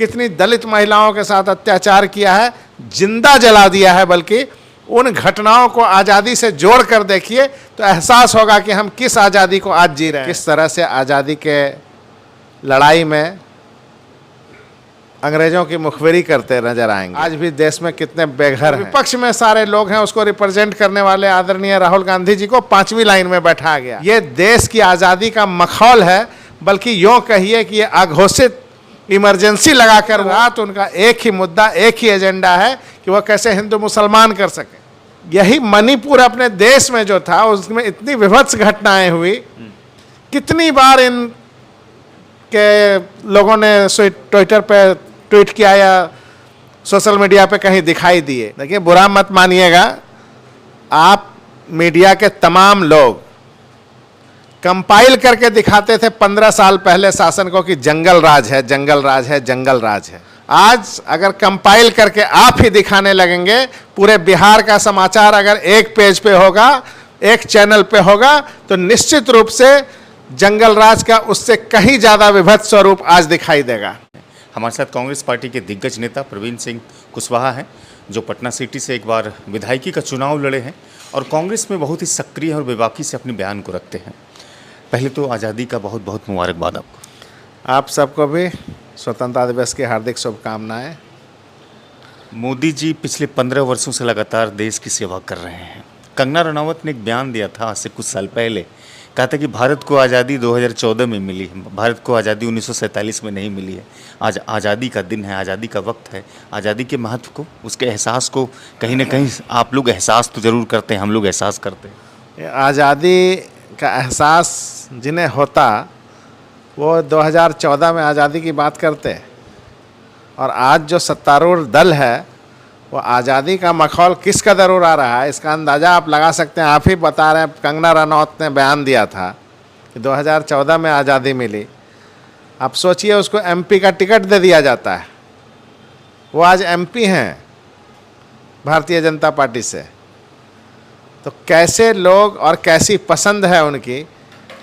कितनी दलित महिलाओं के साथ अत्याचार किया है, जिंदा जला दिया है। बल्कि उन घटनाओं को आज़ादी से जोड़ कर देखिए तो एहसास होगा कि हम किस आज़ादी को आज जी रहे हैं। किस तरह से आज़ादी के लड़ाई में अंग्रेजों की मुखबिरी करते नजर आएंगे। आज भी देश में कितने बेघर हैं। विपक्ष में सारे लोग हैं, उसको रिप्रेजेंट करने वाले आदरणीय राहुल गांधी जी को 5वीं लाइन में बैठा गया। ये देश की आज़ादी का मखौल है, बल्कि यूँ कहिए कि ये अघोषित इमरजेंसी लगाकर रात उनका एक ही मुद्दा, एक ही एजेंडा है कि वह कैसे हिंदू मुसलमान कर सके। यही मणिपुर अपने देश में जो था, उसमें इतनी विभत्स घटनाएं हुई, कितनी बार इन के लोगों ने ट्विटर पे ट्वीट किया या सोशल मीडिया पे कहीं दिखाई दिए। देखिए, बुरा मत मानिएगा, आप मीडिया के तमाम लोग कंपाइल करके दिखाते थे 15 साल पहले शासन को कि जंगल राज है, जंगल राज है, जंगल राज है। आज अगर कंपाइल करके आप ही दिखाने लगेंगे, पूरे बिहार का समाचार अगर एक पेज पे होगा, एक चैनल पे होगा, तो निश्चित रूप से जंगल राज का उससे कहीं ज़्यादा विभत्स स्वरूप आज दिखाई देगा। हमारे साथ कांग्रेस पार्टी के दिग्गज नेता प्रवीण सिंह कुशवाहा हैं, जो पटना सिटी से एक बार विधायकी का चुनाव लड़े हैं और कांग्रेस में बहुत ही सक्रिय और बेबाकी से अपने बयान को रखते हैं। पहले तो आज़ादी का बहुत बहुत मुबारकबाद आपको। आप सबको भी स्वतंत्रता दिवस की हार्दिक शुभकामनाएं। मोदी जी पिछले 15 वर्षों से लगातार देश की सेवा कर रहे हैं। कंगना रनावत ने एक बयान दिया था आज से कुछ साल पहले, कहा था कि भारत को आज़ादी 2014 में मिली है, भारत को आज़ादी 1947 में नहीं मिली है। आज आज़ादी का दिन है, आज़ादी का वक्त है। आज़ादी के महत्व को, उसके एहसास को कहीं ना कहीं आप लोग एहसास तो ज़रूर करते हैं, हम लोग एहसास करते हैं। आज़ादी का एहसास जिन्हें होता वो 2014 में आज़ादी की बात करते, और आज जो सत्तारूढ़ दल है वो आज़ादी का मखौल किस कदर उड़ा रहा है, इसका अंदाज़ा आप लगा सकते हैं। आप ही बता रहे हैं, कंगना रनौत ने बयान दिया था कि 2014 में आज़ादी मिली। आप सोचिए, उसको एमपी का टिकट दे दिया जाता है, वो आज एमपी हैं भारतीय जनता पार्टी से। तो कैसे लोग और कैसी पसंद है उनकी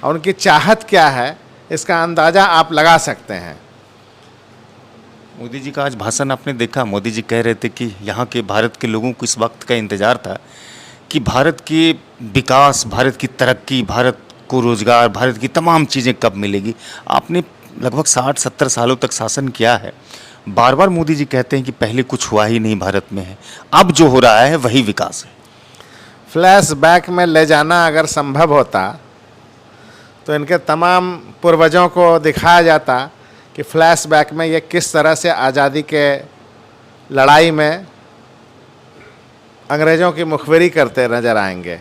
और उनकी चाहत क्या है, इसका अंदाज़ा आप लगा सकते हैं। मोदी जी का आज भाषण आपने देखा, मोदी जी कह रहे थे कि यहाँ के भारत के लोगों को इस वक्त का इंतज़ार था कि भारत के विकास, भारत की तरक्की, भारत को रोज़गार, भारत की तमाम चीज़ें कब मिलेगी। आपने लगभग 60-70 सालों तक शासन किया है। बार बार मोदी जी कहते हैं कि पहले कुछ हुआ ही नहीं भारत में है, अब जो हो रहा है वही विकास है। फ्लैशबैक में ले जाना अगर संभव होता तो इनके तमाम पूर्वजों को दिखाया जाता कि फ्लैशबैक में ये किस तरह से आज़ादी के लड़ाई में अंग्रेज़ों की मुखबिरी करते नज़र आएंगे।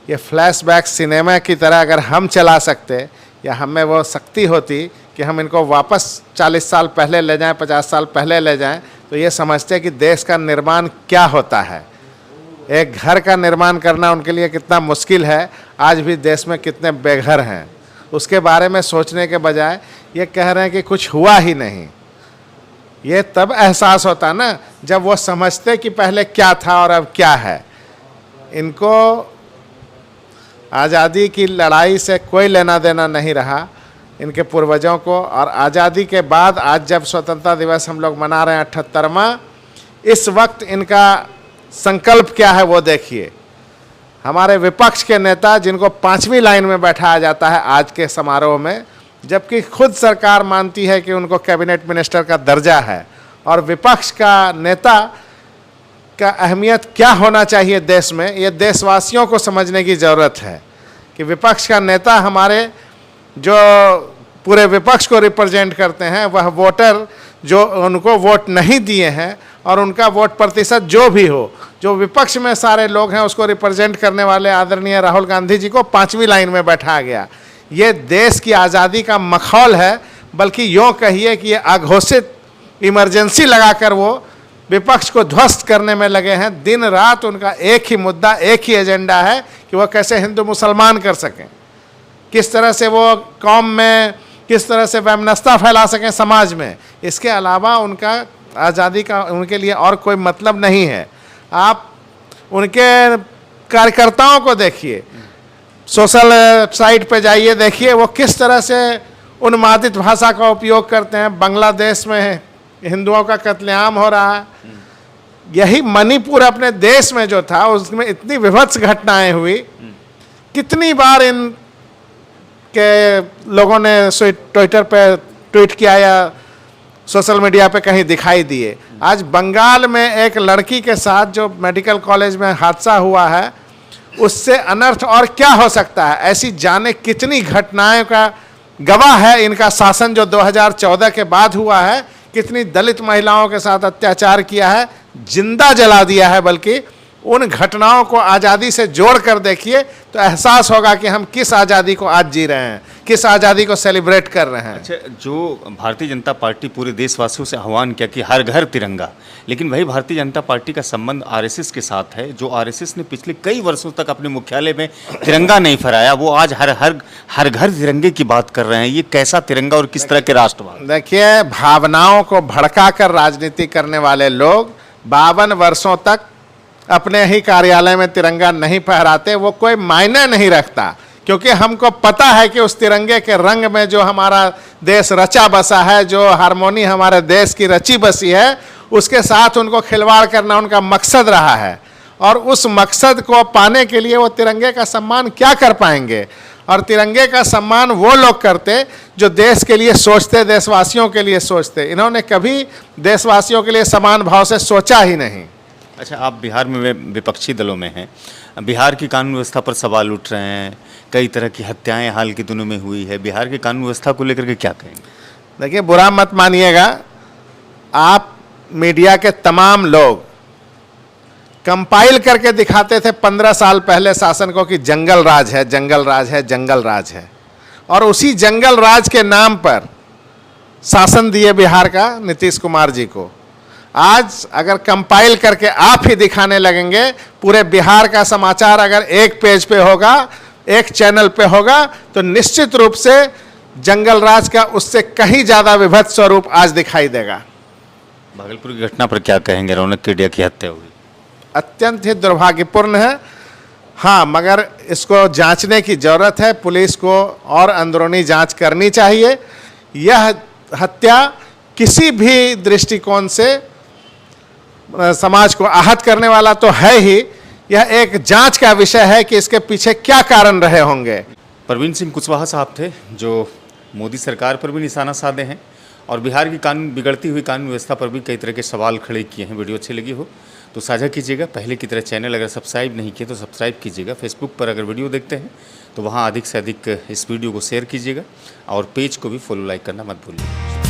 ये फ्लैशबैक सिनेमा की तरह अगर हम चला सकते या हमें वो शक्ति होती कि हम इनको वापस 40 साल पहले ले जाएं, 50 साल पहले ले जाएं, तो ये समझते कि देश का निर्माण क्या होता है। एक घर का निर्माण करना उनके लिए कितना मुश्किल है, आज भी देश में कितने बेघर हैं, उसके बारे में सोचने के बजाय ये कह रहे हैं कि कुछ हुआ ही नहीं। ये तब एहसास होता ना जब वो समझते कि पहले क्या था और अब क्या है। इनको आज़ादी की लड़ाई से कोई लेना देना नहीं रहा इनके पूर्वजों को। और आज़ादी के बाद आज जब स्वतंत्रता दिवस हम लोग मना रहे हैं 78वां, इस वक्त इनका संकल्प क्या है वो देखिए। हमारे विपक्ष के नेता जिनको 5वीं लाइन में बैठाया जाता है आज के समारोह में, जबकि खुद सरकार मानती है कि उनको कैबिनेट मिनिस्टर का दर्जा है, और विपक्ष का नेता का अहमियत क्या होना चाहिए देश में, ये देशवासियों को समझने की ज़रूरत है कि विपक्ष का नेता हमारे जो पूरे विपक्ष को रिप्रेजेंट करते हैं, वह वोटर जो उनको वोट नहीं दिए हैं और उनका वोट प्रतिशत जो भी हो, जो विपक्ष में सारे लोग हैं, उसको रिप्रेजेंट करने वाले आदरणीय राहुल गांधी जी को 5वीं लाइन में बैठाया गया। ये देश की आज़ादी का मखौल है, बल्कि यूँ कहिए कि ये अघोषित इमरजेंसी लगाकर वो विपक्ष को ध्वस्त करने में लगे हैं। दिन रात उनका एक ही मुद्दा, एक ही एजेंडा है कि वह कैसे हिंदू मुसलमान कर सकें, किस तरह से वो कौम में किस तरह से वैमनस्यता फैला सकें समाज में। इसके अलावा उनका आज़ादी का उनके लिए और कोई मतलब नहीं है। आप उनके कार्यकर्ताओं को देखिए, सोशल साइट पे जाइए, देखिए वो किस तरह से उन्मादित भाषा का उपयोग करते हैं। बांग्लादेश में हिंदुओं का कत्लेआम हो रहा है। यही मणिपुर अपने देश में जो था उसमें इतनी विभत्स घटनाएं हुई, कितनी बार इन के लोगों ने ट्विटर पे ट्वीट किया या सोशल मीडिया पे कहीं दिखाई दिए। आज बंगाल में एक लड़की के साथ जो मेडिकल कॉलेज में हादसा हुआ है, उससे अनर्थ और क्या हो सकता है। ऐसी जाने कितनी घटनाओं का गवाह है इनका शासन जो 2014 के बाद हुआ है। कितनी दलित महिलाओं के साथ अत्याचार किया है, जिंदा जला दिया है। बल्कि उन घटनाओं को आज़ादी से जोड़ कर देखिए तो एहसास होगा कि हम किस आज़ादी को आज जी रहे हैं, किस आज़ादी को सेलिब्रेट कर रहे हैं। अच्छा, जो भारतीय जनता पार्टी पूरे देशवासियों से आह्वान किया कि हर घर तिरंगा, लेकिन वही भारतीय जनता पार्टी का संबंध आरएसएस के साथ है, जो आरएसएस ने पिछले कई वर्षों तक अपने मुख्यालय में तिरंगा नहीं फहराया, वो आज हर घर तिरंगे की बात कर रहे हैं। ये कैसा तिरंगा और किस तरह के राष्ट्रवाद? देखिए, भावनाओं को भड़का कर राजनीति करने वाले लोग 52 वर्षों तक अपने ही कार्यालय में तिरंगा नहीं फहराते, वो कोई मायने नहीं रखता, क्योंकि हमको पता है कि उस तिरंगे के रंग में जो हमारा देश रचा बसा है, जो हारमोनी हमारे देश की रची बसी है, उसके साथ उनको खिलवाड़ करना उनका मकसद रहा है। और उस मकसद को पाने के लिए वो तिरंगे का सम्मान क्या कर पाएंगे। और तिरंगे का सम्मान वो लोग करते जो देश के लिए सोचते, देशवासियों के लिए सोचते। इन्होंने कभी देशवासियों के लिए समान भाव से सोचा ही नहीं। अच्छा, आप बिहार में विपक्षी दलों में हैं, बिहार की कानून व्यवस्था पर सवाल उठ रहे हैं, कई तरह की हत्याएं हाल के दिनों में हुई है, बिहार की कानून व्यवस्था को लेकर के क्या कहेंगे? देखिए, बुरा मत मानिएगा, आप मीडिया के तमाम लोग कंपाइल करके दिखाते थे 15 साल पहले शासन को कि जंगल राज है, जंगल राज है, जंगल राज है, और उसी जंगल राज के नाम पर शासन दिए बिहार का नीतीश कुमार जी को। आज अगर कंपाइल करके आप ही दिखाने लगेंगे, पूरे बिहार का समाचार अगर एक पेज पे होगा, एक चैनल पे होगा, तो निश्चित रूप से जंगल राज का उससे कहीं ज़्यादा विभत्स स्वरूप आज दिखाई देगा। भागलपुर की घटना पर क्या कहेंगे? रौनक केडिया की हत्या हुई, अत्यंत ही दुर्भाग्यपूर्ण है। हाँ, मगर इसको जांचने की ज़रूरत है, पुलिस को और अंदरूनी जांच करनी चाहिए। यह हत्या किसी भी दृष्टिकोण से समाज को आहत करने वाला तो है ही, यह एक जांच का विषय है कि इसके पीछे क्या कारण रहे होंगे। परवीन सिंह कुशवाहा साहब थे जो मोदी सरकार पर भी निशाना साधे हैं और बिहार की बिगड़ती हुई कानून व्यवस्था पर भी कई तरह के सवाल खड़े किए हैं। वीडियो अच्छी लगी हो तो साझा कीजिएगा। पहले की तरह चैनल अगर सब्सक्राइब नहीं किए तो सब्सक्राइब कीजिएगा। फेसबुक पर अगर वीडियो देखते हैं तो वहाँ अधिक से अधिक इस वीडियो को शेयर कीजिएगा और पेज को भी फॉलो लाइक करना मत भूलिए।